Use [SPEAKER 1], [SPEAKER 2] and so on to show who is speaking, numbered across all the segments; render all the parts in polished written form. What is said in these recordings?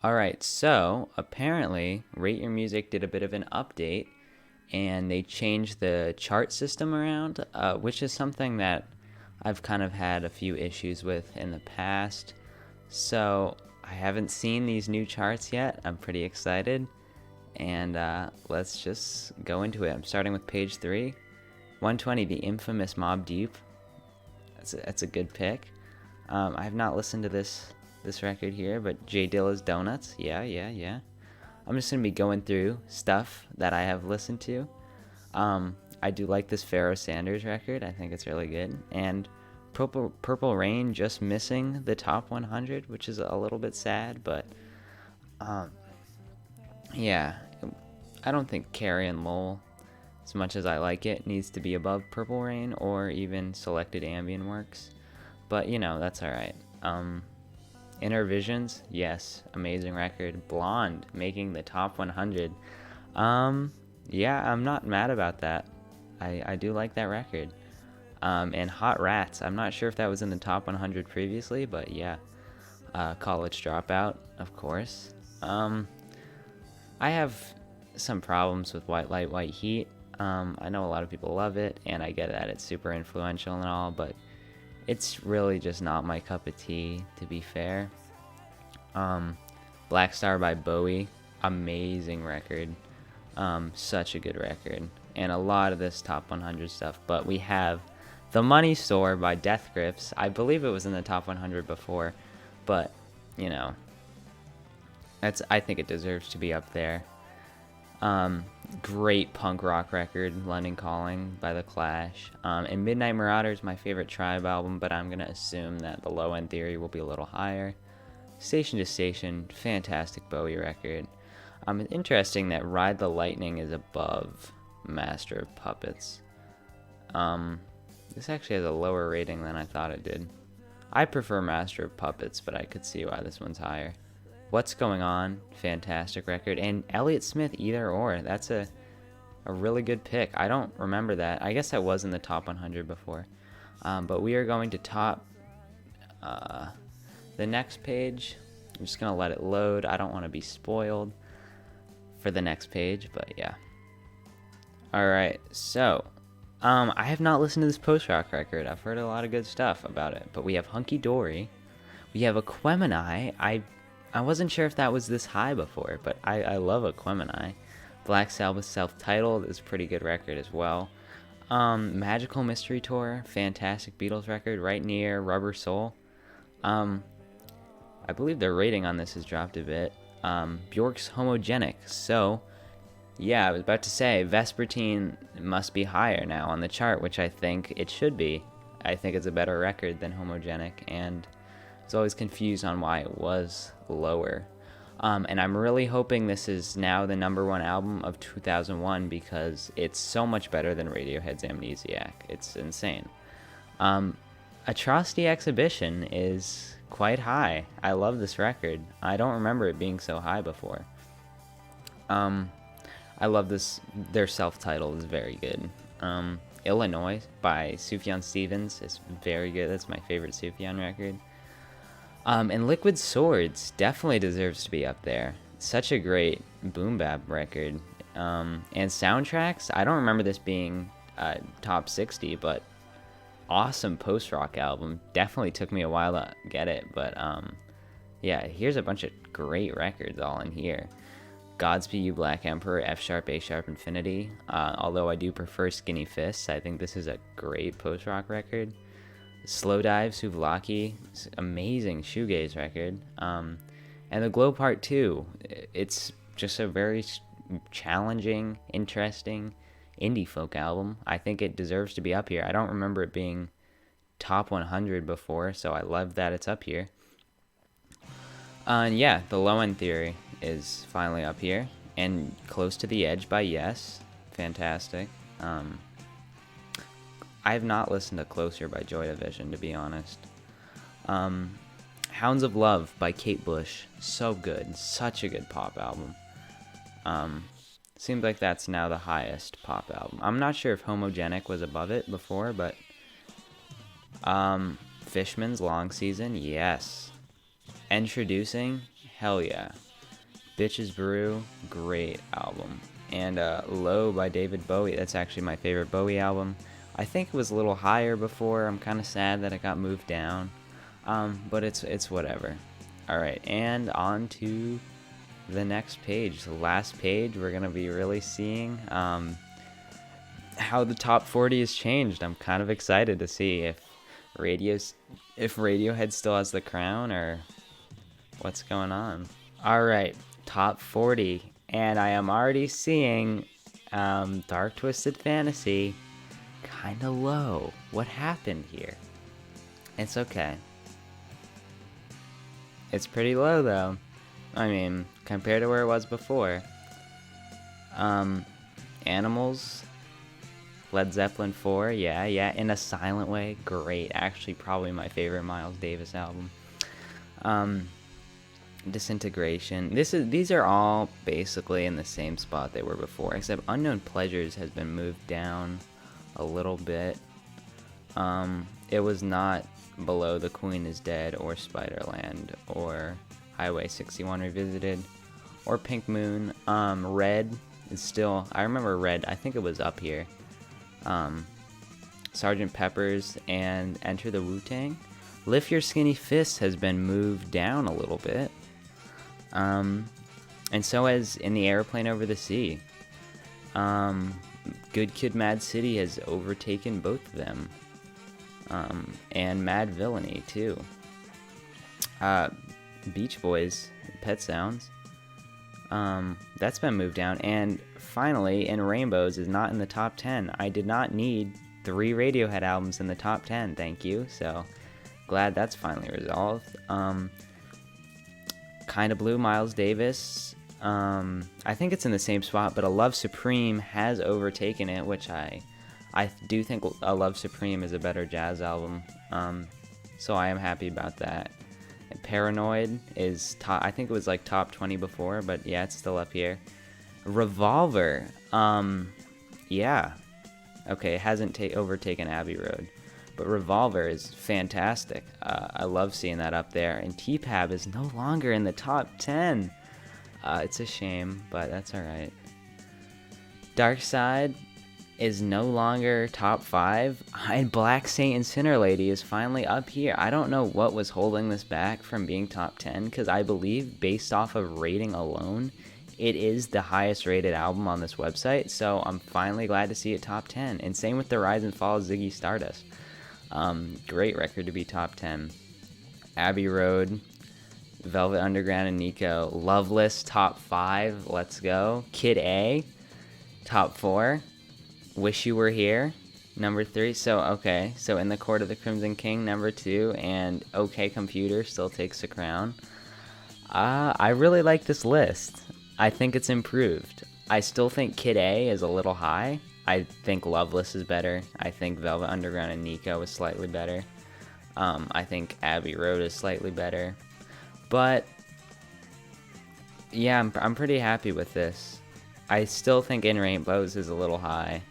[SPEAKER 1] Alright, so apparently Rate Your Music did a bit of an update and they changed the chart system around, which is something that I've kind of had a few issues with in the past. So I haven't seen these new charts yet. I'm pretty excited. And let's just go into it. I'm starting with page 3. 120, the infamous Mobb Deep. That's a good pick. I have not listened to this record here, but J Dilla's Donuts. Yeah. I'm just gonna be going through stuff that I have listened to. I do like this Pharoah Sanders record. I think it's really good. And Purple Rain just missing the top 100, which is a little bit sad, but yeah, I don't think Carrie and Lowell, as much as I like it, needs to be above Purple Rain or even Selected Ambient Works. But that's alright. Inner Visions, yes, amazing record. Blonde making the top 100. Yeah, I'm not mad about that. I do like that record. And Hot Rats, I'm not sure if that was in the top 100 previously, but yeah. College Dropout, of course. I have some problems with White Light, White Heat. I know a lot of people love it, and I get that it's super influential and all, but it's really just not my cup of tea, to be fair. Black Star by Bowie, amazing record. Such a good record. And a lot of this top 100 stuff. But we have The Money Store by Death Grips. I believe it was in the top 100 before, but I think it deserves to be up there. Great punk rock record, London Calling by The Clash. And Midnight Marauders, my favorite Tribe album, but I'm gonna assume that The Low End Theory will be a little higher. Station to Station, fantastic Bowie record. It's interesting that Ride the Lightning is above Master of Puppets. This actually has a lower rating than I thought it did. I prefer Master of Puppets, but I could see why this one's higher. What's Going On, fantastic record. And Elliott Smith, Either Or, that's a really good pick. I don't remember that. I guess that was in the top 100 before. But we are going to top the next page. I'm just going to let it load. I don't want to be spoiled for the next page, but yeah. Alright, so I have not listened to this post-rock record. I've heard a lot of good stuff about it, but we have Hunky Dory. We have Aquemini. I wasn't sure if that was this high before, but I love Aquemini. Black Sabbath Self-Titled is a pretty good record as well. Magical Mystery Tour, fantastic Beatles record, right near Rubber Soul. I believe their rating on this has dropped a bit. Bjork's Homogenic. So, yeah, I was about to say, Vespertine must be higher now on the chart, which I think it should be. I think it's a better record than Homogenic, and I was always confused on why it was lower. And I'm really hoping this is now the #1 album of 2001 because it's so much better than Radiohead's Amnesiac. It's insane. Atrocity Exhibition is quite high. I love this record. I don't remember it being so high before. I love this. Their self-titled is very good. Illinois by Sufjan Stevens is very good. That's my favorite Sufjan record. And Liquid Swords definitely deserves to be up there. Such a great boom bap record. And Soundtracks, I don't remember this being top 60, but awesome post-rock album. Definitely took me a while to get it, but yeah, here's a bunch of great records all in here. Godspeed You Black Emperor, F Sharp, A Sharp, Infinity. Although I do prefer Skinny Fists, I think this is a great post-rock record. Slow Dive, Souvlaki, amazing shoegaze record. And The Glow Part 2, it's just a very challenging, interesting indie folk album. I think it deserves to be up here. I don't remember it being top 100 before, so I love that it's up here. And yeah, The Low End Theory is finally up here. And Close to the Edge by Yes, fantastic. I have not listened to Closer by Joy Division, to be honest. Hounds of Love by Kate Bush, so good, such a good pop album. Seems like that's now the highest pop album. I'm not sure if Homogenic was above it before, but Fishman's Long Season, yes. Introducing, hell yeah. Bitches Brew, great album. And Low by David Bowie, that's actually my favorite Bowie album. I think it was a little higher before. I'm kind of sad that it got moved down. But it's whatever. Alright, and on to the next page. The last page, we're going to be really seeing how the top 40 has changed. I'm kind of excited to see if Radiohead still has the crown or what's going on. Alright, top 40. And I am already seeing Dark Twisted Fantasy kind of low. What happened here? It's okay. It's pretty low though. I mean, compared to where it was before. Animals, Led Zeppelin 4, yeah, In a Silent Way, great. Actually, probably my favorite Miles Davis album. Disintegration. These are all basically in the same spot they were before, except Unknown Pleasures has been moved down a little bit. It was not below The Queen is Dead or Spiderland or Highway 61 Revisited or Pink Moon. Red is still, I remember Red, I think it was up here. Sgt. Pepper's and Enter the Wu-Tang. Lift Your Skinny Fists has been moved down a little bit. And so has In the Airplane Over the Sea. Good Kid Mad City has overtaken both of them. And Mad Villainy, too. Beach Boys, Pet Sounds. That's been moved down. And finally, In Rainbows is not in the top 10. I did not need 3 Radiohead albums in the top 10, thank you. So, glad that's finally resolved. Kinda Blue, Miles Davis. I think it's in the same spot, but A Love Supreme has overtaken it, which I do think A Love Supreme is a better jazz album. So I am happy about that. And Paranoid is top, I think it was like top 20 before, but yeah, it's still up here. Revolver, yeah. Okay, it hasn't overtaken Abbey Road. But Revolver is fantastic. I love seeing that up there. And T-Pab is no longer in the top 10. It's a shame, but that's alright. Dark Side is no longer top 5. And Black Saint and Sinner Lady is finally up here. I don't know what was holding this back from being top 10, because I believe, based off of rating alone, it is the highest rated album on this website. So I'm finally glad to see it top 10. And same with The Rise and Fall of Ziggy Stardust. Great record to be top 10. Abbey Road, Velvet Underground and Nico. Loveless, top 5. Let's go. Kid A, top 4. Wish You Were Here, number 3. So, okay. So, In the Court of the Crimson King, number 2. And OK Computer still takes the crown. I really like this list. I think it's improved. I still think Kid A is a little high. I think Loveless is better. I think Velvet Underground and Nico is slightly better. I think Abbey Road is slightly better. But yeah, I'm pretty happy with this. I still think In Rainbows is a little high.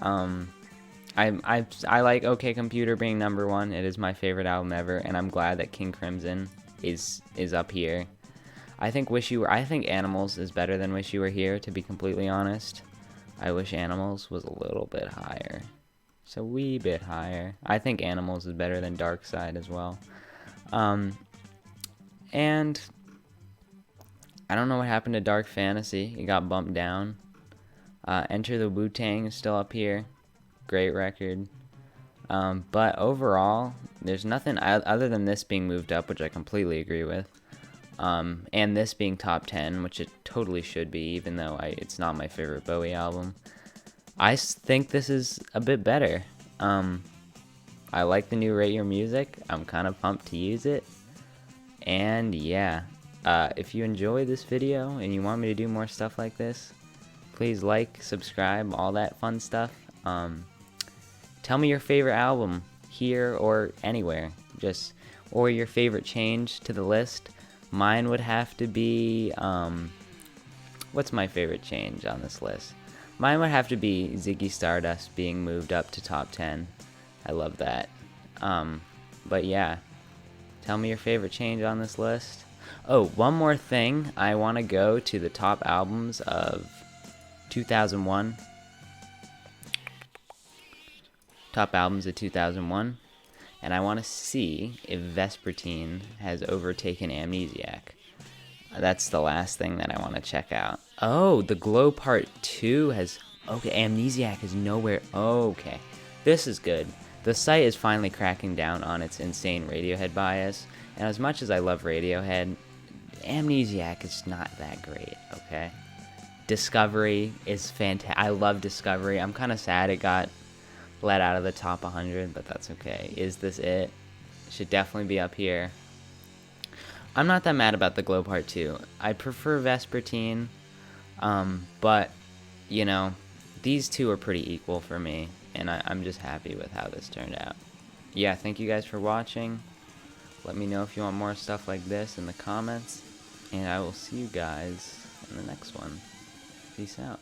[SPEAKER 1] I like OK Computer being number 1. It is my favorite album ever, and I'm glad that King Crimson is up here. I think Animals is better than Wish You Were Here, to be completely honest. I wish Animals was a little bit higher. Just a wee bit higher. I think Animals is better than Dark Side as well. And I don't know what happened to Dark Fantasy. It got bumped down. Enter the Wu-Tang is still up here. Great record. But overall, there's nothing other than this being moved up, which I completely agree with. And this being top 10, which it totally should be, even though it's not my favorite Bowie album. I think this is a bit better. I like the new Rate Your Music. I'm kind of pumped to use it. And yeah, if you enjoy this video and you want me to do more stuff like this, please like, subscribe, all that fun stuff. Tell me your favorite album here or anywhere, or your favorite change to the list. Mine would have to be, what's my favorite change on this list? Mine would have to be Ziggy Stardust being moved up to top 10. I love that. But yeah, tell me your favorite change on this list. Oh, one more thing. I want to go to the top albums of 2001. Top albums of 2001. And I want to see if Vespertine has overtaken Amnesiac. That's the last thing that I want to check out. Oh, the Glow Part 2 has... Okay, Amnesiac is nowhere... Okay, this is good. The site is finally cracking down on its insane Radiohead bias. And as much as I love Radiohead, Amnesiac is not that great, okay? Discovery is fantastic. I love Discovery. I'm kind of sad it got let out of the top 100, but that's okay. Is This It? Should definitely be up here. I'm not that mad about the Glow Part 2. I prefer Vespertine, but, you know, these two are pretty equal for me, and I'm just happy with how this turned out. Yeah, thank you guys for watching. Let me know if you want more stuff like this in the comments, and I will see you guys in the next one. Peace out.